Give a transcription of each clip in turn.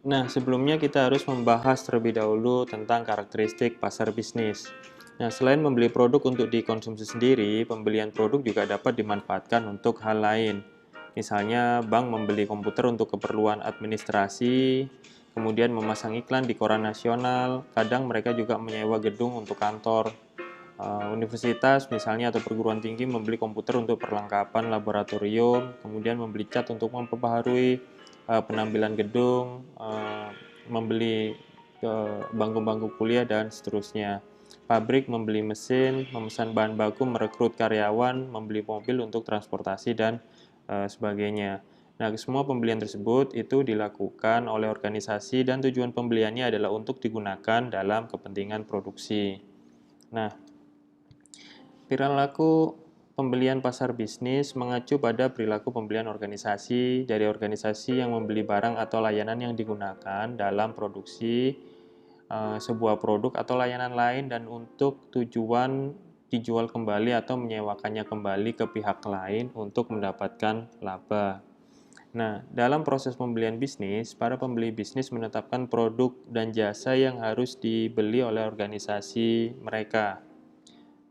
Nah, sebelumnya kita harus membahas terlebih dahulu tentang karakteristik pasar bisnis. Nah, selain membeli produk untuk dikonsumsi sendiri, pembelian produk juga dapat dimanfaatkan untuk hal lain. Misalnya, bank membeli komputer untuk keperluan administrasi, kemudian memasang iklan di koran nasional, kadang mereka juga menyewa gedung untuk kantor. Universitas misalnya atau perguruan tinggi membeli komputer untuk perlengkapan laboratorium, kemudian membeli cat untuk memperbaharui penampilan gedung, membeli bangku-bangku kuliah dan seterusnya. Pabrik membeli mesin, memesan bahan baku, merekrut karyawan, membeli mobil untuk transportasi dan sebagainya. Nah, semua pembelian tersebut itu dilakukan oleh organisasi dan tujuan pembeliannya adalah untuk digunakan dalam kepentingan produksi. Nah, perilaku pembelian pasar bisnis mengacu pada perilaku pembelian organisasi dari organisasi yang membeli barang atau layanan yang digunakan dalam produksi sebuah produk atau layanan lain dan untuk tujuan dijual kembali atau menyewakannya kembali ke pihak lain untuk mendapatkan laba. Nah, dalam proses pembelian bisnis, para pembeli bisnis menetapkan produk dan jasa yang harus dibeli oleh organisasi mereka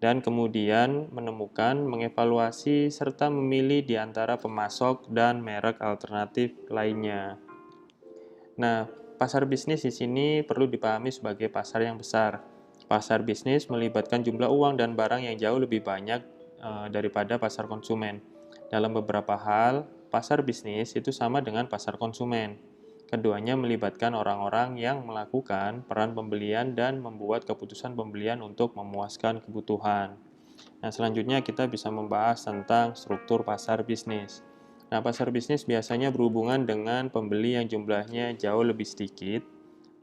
dan kemudian menemukan, mengevaluasi, serta memilih di antara pemasok dan merek alternatif lainnya. Nah, pasar bisnis di sini perlu dipahami sebagai pasar yang besar. Pasar bisnis melibatkan jumlah uang dan barang yang jauh lebih banyak daripada pasar konsumen. Dalam beberapa hal, pasar bisnis itu sama dengan pasar konsumen. Keduanya melibatkan orang-orang yang melakukan peran pembelian dan membuat keputusan pembelian untuk memuaskan kebutuhan. Nah, selanjutnya kita bisa membahas tentang struktur pasar bisnis. Nah, pasar bisnis biasanya berhubungan dengan pembeli yang jumlahnya jauh lebih sedikit,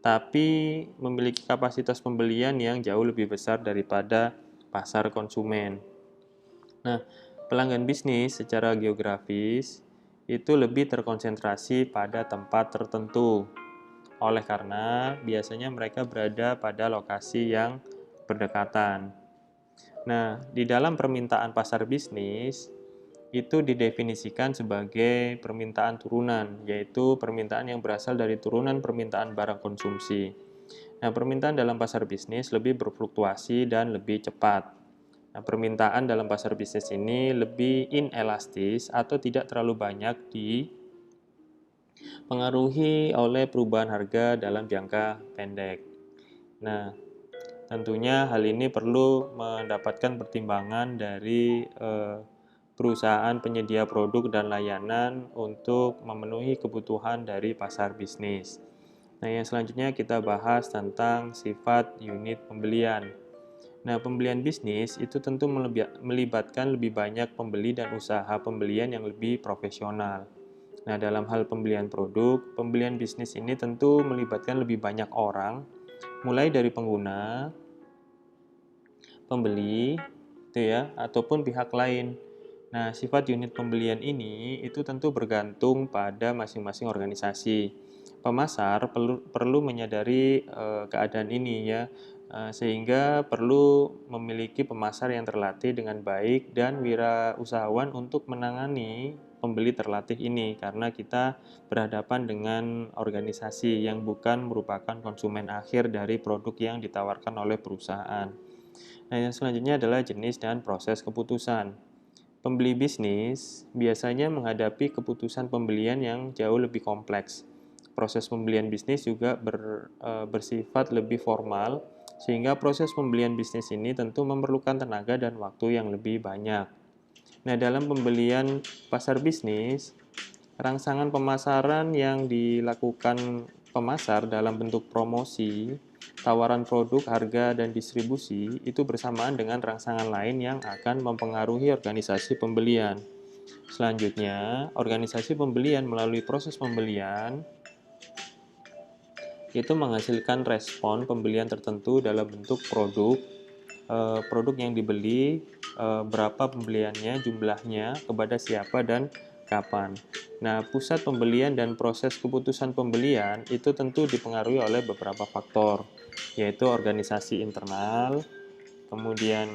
tapi memiliki kapasitas pembelian yang jauh lebih besar daripada pasar konsumen. Nah, pelanggan bisnis secara geografis itu lebih terkonsentrasi pada tempat tertentu. Oleh karena biasanya mereka berada pada lokasi yang berdekatan. Nah, di dalam permintaan pasar bisnis, itu didefinisikan sebagai permintaan turunan, yaitu permintaan yang berasal dari turunan permintaan barang konsumsi. Nah, permintaan dalam pasar bisnis lebih berfluktuasi dan lebih cepat. Nah, permintaan dalam pasar bisnis ini lebih inelastis atau tidak terlalu banyak dipengaruhi oleh perubahan harga dalam jangka pendek. Nah, tentunya hal ini perlu mendapatkan pertimbangan dari perusahaan penyedia produk dan layanan untuk memenuhi kebutuhan dari pasar bisnis. Nah, yang selanjutnya kita bahas tentang sifat unit pembelian. Nah, pembelian bisnis itu tentu melibatkan lebih banyak pembeli dan usaha pembelian yang lebih profesional. Nah, dalam hal pembelian produk, pembelian bisnis ini tentu melibatkan lebih banyak orang, mulai dari pengguna, pembeli, itu ya, ataupun pihak lain. Nah, sifat unit pembelian ini itu tentu bergantung pada masing-masing organisasi. Pemasar perlu menyadari keadaan ini ya, sehingga perlu memiliki pemasar yang terlatih dengan baik dan wirausahawan untuk menangani pembeli terlatih ini karena kita berhadapan dengan organisasi yang bukan merupakan konsumen akhir dari produk yang ditawarkan oleh perusahaan. Nah, yang selanjutnya adalah jenis dan proses keputusan. Pembeli bisnis biasanya menghadapi keputusan pembelian yang jauh lebih kompleks. Proses pembelian bisnis juga bersifat lebih formal, sehingga proses pembelian bisnis ini tentu memerlukan tenaga dan waktu yang lebih banyak. Nah, dalam pembelian pasar bisnis, rangsangan pemasaran yang dilakukan pemasar dalam bentuk promosi, tawaran produk, harga, dan distribusi itu bersamaan dengan rangsangan lain yang akan mempengaruhi organisasi pembelian. Selanjutnya, organisasi pembelian melalui proses pembelian itu menghasilkan respon pembelian tertentu dalam bentuk produk yang dibeli, berapa pembeliannya, jumlahnya, kepada siapa, dan kapan. Nah, pusat pembelian dan proses keputusan pembelian itu tentu dipengaruhi oleh beberapa faktor, yaitu organisasi internal, kemudian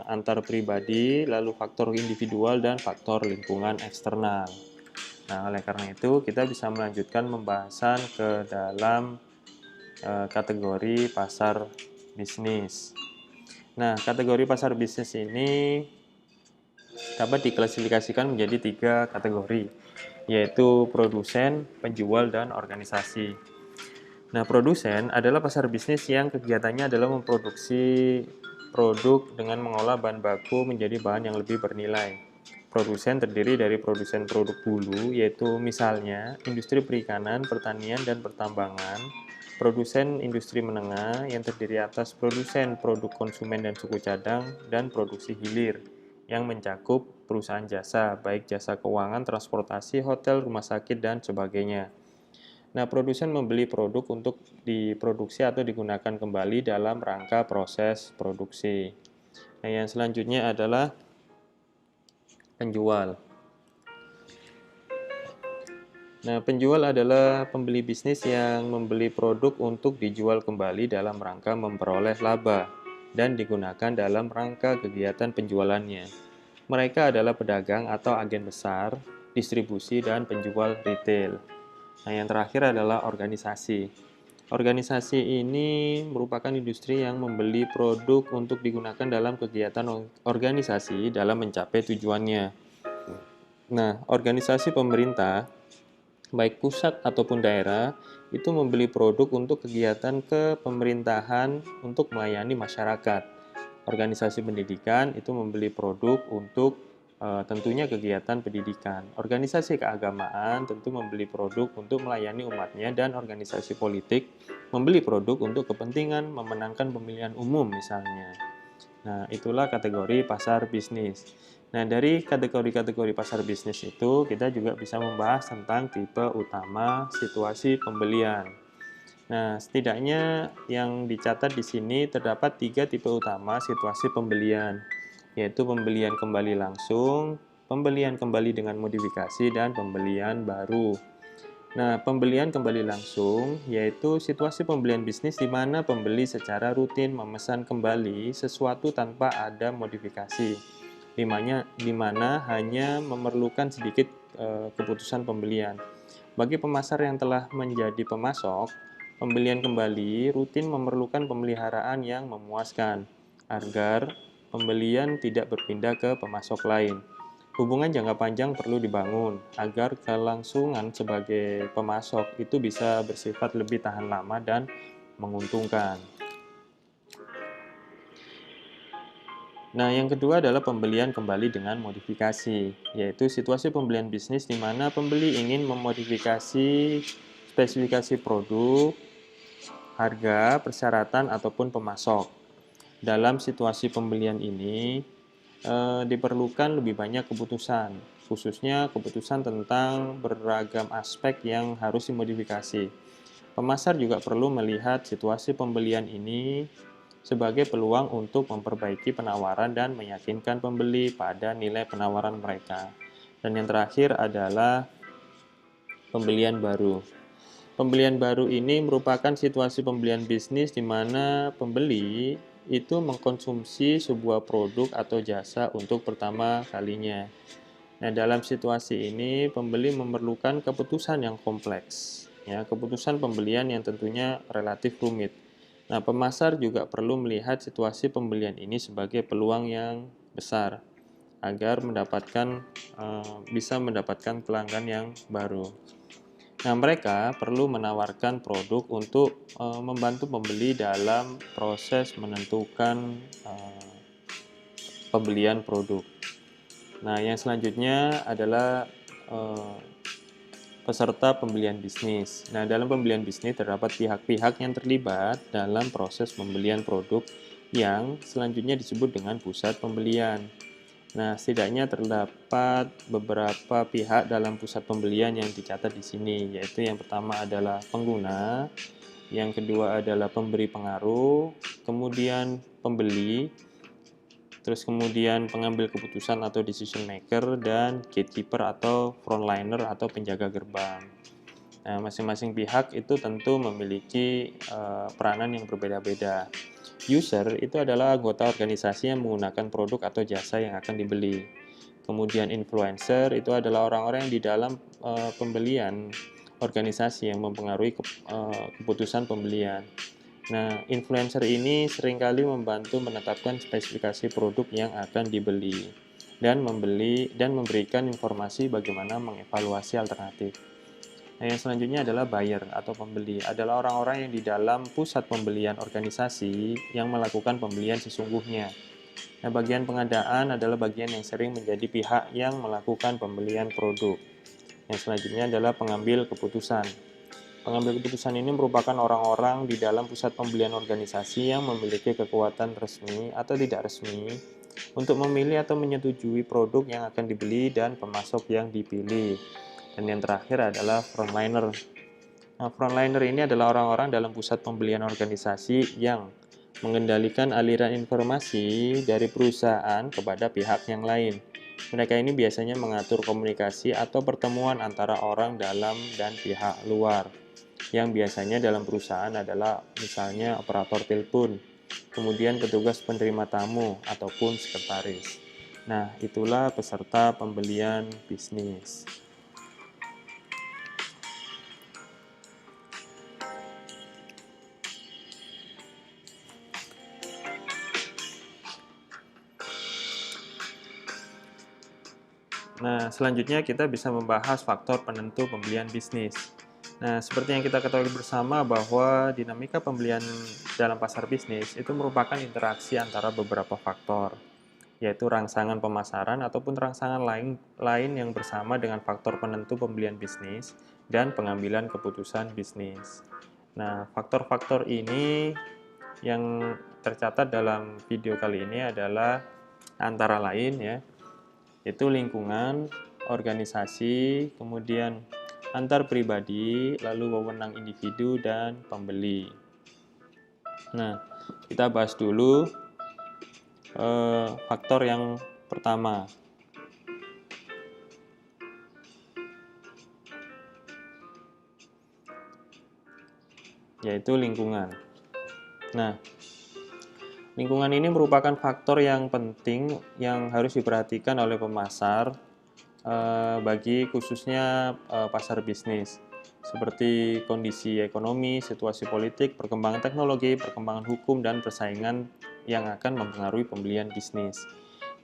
antar pribadi, lalu faktor individual, dan faktor lingkungan eksternal. Nah, oleh karena itu kita bisa melanjutkan pembahasan ke dalam kategori pasar bisnis. Nah, kategori pasar bisnis ini dapat diklasifikasikan menjadi 3 kategori, yaitu produsen, penjual, dan organisasi. Nah, produsen adalah pasar bisnis yang kegiatannya adalah memproduksi produk dengan mengolah bahan baku menjadi bahan yang lebih bernilai. Produsen terdiri dari produsen produk hulu, yaitu misalnya industri perikanan, pertanian, dan pertambangan. Produsen industri menengah yang terdiri atas produsen produk konsumen dan suku cadang, dan produksi hilir yang mencakup perusahaan jasa, baik jasa keuangan, transportasi, hotel, rumah sakit, dan sebagainya. Nah, produsen membeli produk untuk diproduksi atau digunakan kembali dalam rangka proses produksi. Nah, yang selanjutnya adalah penjual. Nah, penjual adalah pembeli bisnis yang membeli produk untuk dijual kembali dalam rangka memperoleh laba dan digunakan dalam rangka kegiatan penjualannya. Mereka adalah pedagang atau agen besar, distribusi, dan penjual retail. Nah, yang terakhir adalah organisasi. Organisasi ini merupakan industri yang membeli produk untuk digunakan dalam kegiatan organisasi dalam mencapai tujuannya. Nah, organisasi pemerintah, baik pusat ataupun daerah, itu membeli produk untuk kegiatan kepemerintahan untuk melayani masyarakat. Organisasi pendidikan itu membeli produk untuk tentunya kegiatan pendidikan. Organisasi keagamaan tentu membeli produk untuk melayani umatnya, dan organisasi politik membeli produk untuk kepentingan memenangkan pemilihan umum misalnya. Nah, itulah kategori pasar bisnis. Nah, dari kategori-kategori pasar bisnis itu kita juga bisa membahas tentang tipe utama situasi pembelian. Nah, setidaknya yang dicatat di sini terdapat 3 tipe utama situasi pembelian, yaitu pembelian kembali langsung, pembelian kembali dengan modifikasi, dan pembelian baru. Nah, pembelian kembali langsung yaitu situasi pembelian bisnis di mana pembeli secara rutin memesan kembali sesuatu tanpa ada modifikasi, di mana hanya memerlukan sedikit keputusan pembelian. Bagi pemasar yang telah menjadi pemasok, pembelian kembali rutin memerlukan pemeliharaan yang memuaskan agar pembelian tidak berpindah ke pemasok lain. Hubungan jangka panjang perlu dibangun agar kelangsungan sebagai pemasok itu bisa bersifat lebih tahan lama dan menguntungkan. Nah, yang kedua adalah pembelian kembali dengan modifikasi, yaitu situasi pembelian bisnis di mana pembeli ingin memodifikasi spesifikasi produk, harga, persyaratan, ataupun pemasok. Dalam situasi pembelian ini, diperlukan lebih banyak keputusan, khususnya keputusan tentang beragam aspek yang harus dimodifikasi. Pemasar juga perlu melihat situasi pembelian ini sebagai peluang untuk memperbaiki penawaran dan meyakinkan pembeli pada nilai penawaran mereka. Dan yang terakhir adalah pembelian baru. Pembelian baru ini merupakan situasi pembelian bisnis di mana pembeli itu mengkonsumsi sebuah produk atau jasa untuk pertama kalinya. Nah, dalam situasi ini pembeli memerlukan keputusan yang kompleks, ya, keputusan pembelian yang tentunya relatif rumit. Nah, pemasar juga perlu melihat situasi pembelian ini sebagai peluang yang besar agar bisa mendapatkan pelanggan yang baru. Nah, mereka perlu menawarkan produk untuk membantu pembeli dalam proses menentukan pembelian produk. Nah, yang selanjutnya adalah peserta pembelian bisnis. Nah, dalam pembelian bisnis terdapat pihak-pihak yang terlibat dalam proses pembelian produk yang selanjutnya disebut dengan pusat pembelian. Nah, setidaknya terdapat beberapa pihak dalam pusat pembelian yang dicatat di sini, yaitu yang pertama adalah pengguna, yang kedua adalah pemberi pengaruh, kemudian pembeli, terus kemudian pengambil keputusan atau decision maker, dan gatekeeper atau frontliner atau penjaga gerbang. Nah, masing-masing pihak itu tentu memiliki peranan yang berbeda-beda. User itu adalah anggota organisasi yang menggunakan produk atau jasa yang akan dibeli. kemudian influencer itu adalah orang-orang yang di dalam pembelian organisasi yang mempengaruhi keputusan pembelian. Nah, influencer ini seringkali membantu menetapkan spesifikasi produk yang akan dibeli dan memberikan informasi bagaimana mengevaluasi alternatif. Nah, yang selanjutnya adalah buyer atau pembeli, adalah orang-orang yang di dalam pusat pembelian organisasi yang melakukan pembelian sesungguhnya. Nah, bagian pengadaan adalah bagian yang sering menjadi pihak yang melakukan pembelian produk. Yang selanjutnya adalah pengambil keputusan. Pengambil keputusan ini merupakan orang-orang di dalam pusat pembelian organisasi yang memiliki kekuatan resmi atau tidak resmi untuk memilih atau menyetujui produk yang akan dibeli dan pemasok yang dipilih. Dan yang terakhir adalah frontliner. Nah, frontliner ini adalah orang-orang dalam pusat pembelian organisasi yang mengendalikan aliran informasi dari perusahaan kepada pihak yang lain. Mereka ini biasanya mengatur komunikasi atau pertemuan antara orang dalam dan pihak luar, yang biasanya dalam perusahaan adalah misalnya operator telepon, kemudian petugas penerima tamu, ataupun sekretaris. Nah, itulah peserta pembelian bisnis. Nah, selanjutnya kita bisa membahas faktor penentu pembelian bisnis. Nah, seperti yang kita ketahui bersama bahwa dinamika pembelian dalam pasar bisnis itu merupakan interaksi antara beberapa faktor, yaitu rangsangan pemasaran ataupun rangsangan lain yang bersama dengan faktor penentu pembelian bisnis dan pengambilan keputusan bisnis. Nah, faktor-faktor ini yang tercatat dalam video kali ini adalah antara lain ya, itu lingkungan, organisasi, kemudian antar pribadi, lalu wewenang individu dan pembeli. Nah, kita bahas dulu faktor yang pertama, yaitu lingkungan. Nah, lingkungan ini merupakan faktor yang penting yang harus diperhatikan oleh pemasar bagi khususnya pasar bisnis, seperti kondisi ekonomi, situasi politik, perkembangan teknologi, perkembangan hukum, dan persaingan yang akan mempengaruhi pembelian bisnis.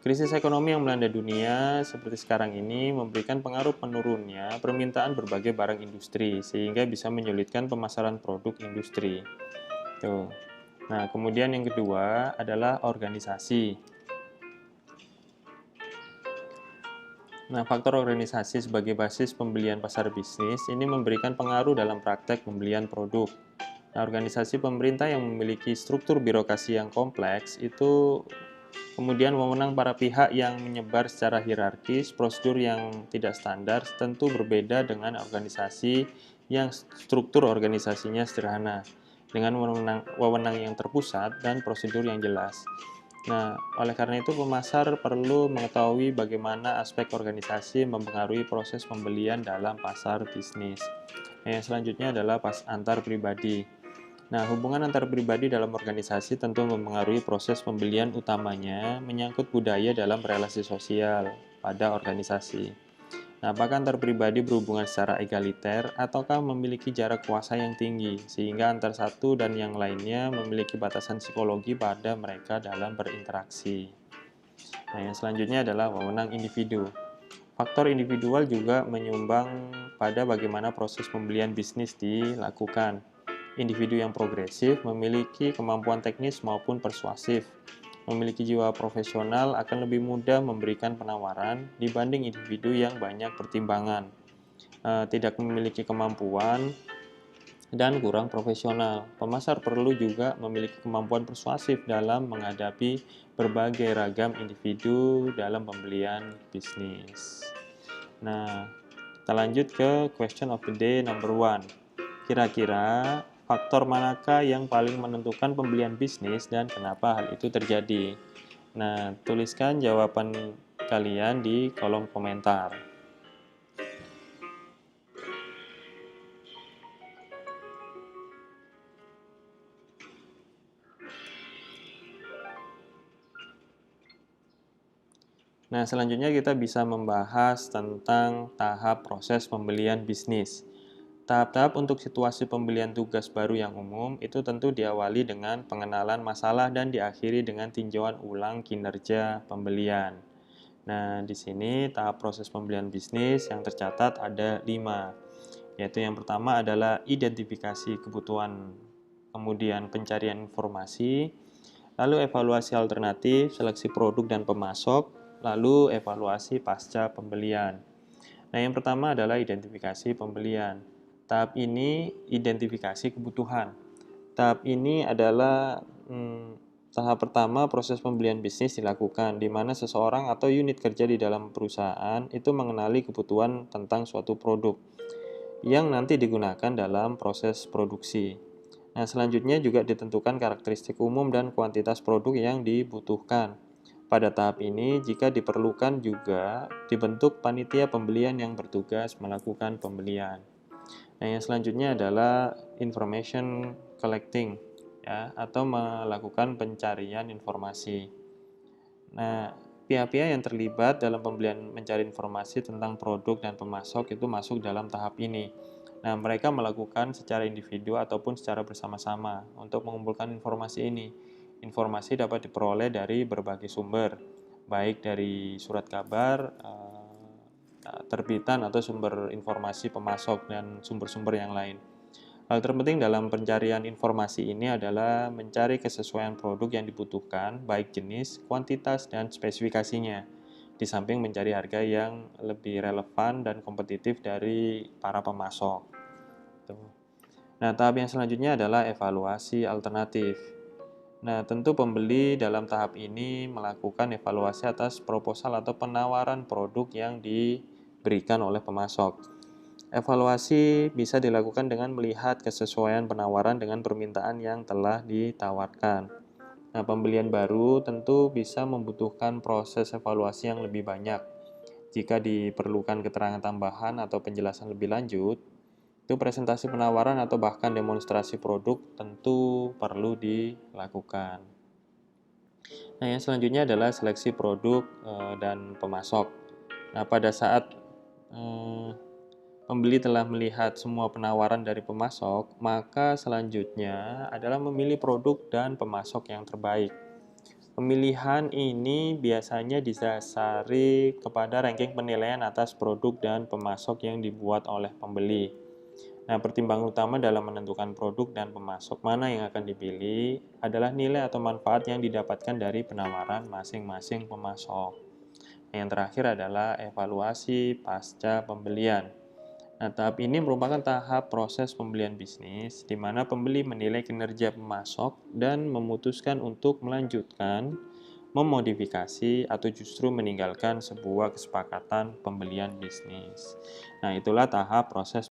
Krisis ekonomi yang melanda dunia seperti sekarang ini memberikan pengaruh menurunnya permintaan berbagai barang industri, sehingga bisa menyulitkan pemasaran produk industri. Tuh. Nah, kemudian yang kedua adalah organisasi. Nah, faktor organisasi sebagai basis pembelian pasar bisnis ini memberikan pengaruh dalam praktek pembelian produk. Nah, organisasi pemerintah yang memiliki struktur birokrasi yang kompleks itu kemudian wewenang para pihak yang menyebar secara hierarkis, prosedur yang tidak standar tentu berbeda dengan organisasi yang struktur organisasinya sederhana, dengan wewenang yang terpusat dan prosedur yang jelas. Nah, oleh karena itu pemasar perlu mengetahui bagaimana aspek organisasi mempengaruhi proses pembelian dalam pasar bisnis. Nah, yang selanjutnya adalah antar pribadi. Nah, hubungan antar pribadi dalam organisasi tentu mempengaruhi proses pembelian, utamanya menyangkut budaya dalam relasi sosial pada organisasi. Nah, apakah antar pribadi berhubungan secara egaliter ataukah memiliki jarak kuasa yang tinggi, sehingga antar satu dan yang lainnya memiliki batasan psikologi pada mereka dalam berinteraksi. Nah, yang selanjutnya adalah wewenang individu. Faktor individual juga menyumbang pada bagaimana proses pembelian bisnis dilakukan. Individu yang progresif memiliki kemampuan teknis maupun persuasif, memiliki jiwa profesional akan lebih mudah memberikan penawaran dibanding individu yang banyak pertimbangan, tidak memiliki kemampuan, dan kurang profesional. Pemasar perlu juga memiliki kemampuan persuasif dalam menghadapi berbagai ragam individu dalam pembelian bisnis. Nah, kita lanjut ke question of the day number 1. Kira-kira faktor manakah yang paling menentukan pembelian bisnis dan kenapa hal itu terjadi? Nah, tuliskan jawaban kalian di kolom komentar. Nah, selanjutnya kita bisa membahas tentang tahap proses pembelian bisnis. Tahap-tahap untuk situasi pembelian tugas baru yang umum itu tentu diawali dengan pengenalan masalah dan diakhiri dengan tinjauan ulang kinerja pembelian. Nah, di sini tahap proses pembelian bisnis yang tercatat ada 5, yaitu yang pertama adalah identifikasi kebutuhan, kemudian pencarian informasi, lalu evaluasi alternatif, seleksi produk dan pemasok, lalu evaluasi pasca pembelian. Nah, yang pertama adalah identifikasi pembelian. Tahap ini identifikasi kebutuhan. Tahap ini adalah tahap pertama proses pembelian bisnis dilakukan, di mana seseorang atau unit kerja di dalam perusahaan itu mengenali kebutuhan tentang suatu produk yang nanti digunakan dalam proses produksi. Nah, selanjutnya juga ditentukan karakteristik umum dan kuantitas produk yang dibutuhkan. Pada tahap ini, jika diperlukan juga dibentuk panitia pembelian yang bertugas melakukan pembelian. Nah, yang selanjutnya adalah information collecting, ya, atau melakukan pencarian informasi. Nah, pihak-pihak yang terlibat dalam pembelian mencari informasi tentang produk dan pemasok itu masuk dalam tahap ini. Nah, mereka melakukan secara individu ataupun secara bersama-sama untuk mengumpulkan informasi ini. Informasi dapat diperoleh dari berbagai sumber, baik dari surat kabar, terbitan atau sumber informasi pemasok dan sumber-sumber yang lain. Hal terpenting dalam pencarian informasi ini adalah mencari kesesuaian produk yang dibutuhkan, baik jenis, kuantitas, dan spesifikasinya, di samping mencari harga yang lebih relevan dan kompetitif dari para pemasok. Nah, tahap yang selanjutnya adalah evaluasi alternatif. Nah, tentu pembeli dalam tahap ini melakukan evaluasi atas proposal atau penawaran produk yang diberikan oleh pemasok. Evaluasi bisa dilakukan dengan melihat kesesuaian penawaran dengan permintaan yang telah ditawarkan. Nah, pembelian baru tentu bisa membutuhkan proses evaluasi yang lebih banyak. Jika diperlukan keterangan tambahan atau penjelasan lebih lanjut, itu presentasi penawaran atau bahkan demonstrasi produk tentu perlu dilakukan. Nah, yang selanjutnya adalah seleksi produk dan pemasok. Nah, pada saat pembeli telah melihat semua penawaran dari pemasok, maka selanjutnya adalah memilih produk dan pemasok yang terbaik. Pemilihan ini biasanya didasari kepada ranking penilaian atas produk dan pemasok yang dibuat oleh pembeli. Nah, pertimbangan utama dalam menentukan produk dan pemasok mana yang akan dipilih adalah nilai atau manfaat yang didapatkan dari penawaran masing-masing pemasok. Yang terakhir adalah evaluasi pasca pembelian. Nah, tahap ini merupakan tahap proses pembelian bisnis, di mana pembeli menilai kinerja pemasok dan memutuskan untuk melanjutkan, memodifikasi, atau justru meninggalkan sebuah kesepakatan pembelian bisnis. Nah, itulah tahap proses